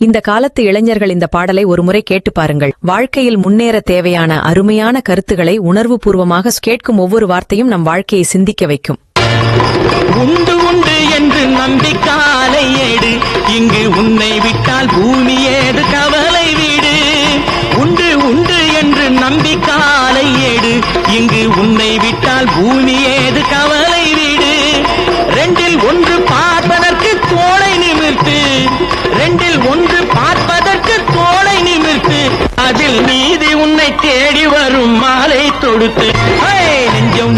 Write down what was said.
இந்த காலத்து இளைஞர்கள் இந்த பாடலை ஒருமுறை கேட்டு பாருங்கள். வாழ்க்கையில் முன்னேற தேவையான அருமையான கருத்துக்களை உணர்வுபூர்வமாக கேட்கும் ஒவ்வொரு வார்த்தையும் நம் வாழ்க்கையை சிந்திக்க வைக்கும். உண்டு உண்டு என்று நம்பிக்காலை ஏடு, இங்கு உன்னை விட்டால் பூமி ஏது கவலை வீடு. உண்டு உண்டு என்று நம்பிக்காலை ஏடு, இங்கு உன்னை விட்டால் பூமி ஏது கவலை வீடு. ரெண்டில் ஒன்று பார்ப்பதற்கு தோளை நிமிர்த்து, ரெண்டில் ஒன்று பார்ப்பதற்கு தோளை நிமிர்த்து, அதில் நீதி உன்னை தேடி வரும் மாலை தொடுத்து. நெஞ்சம்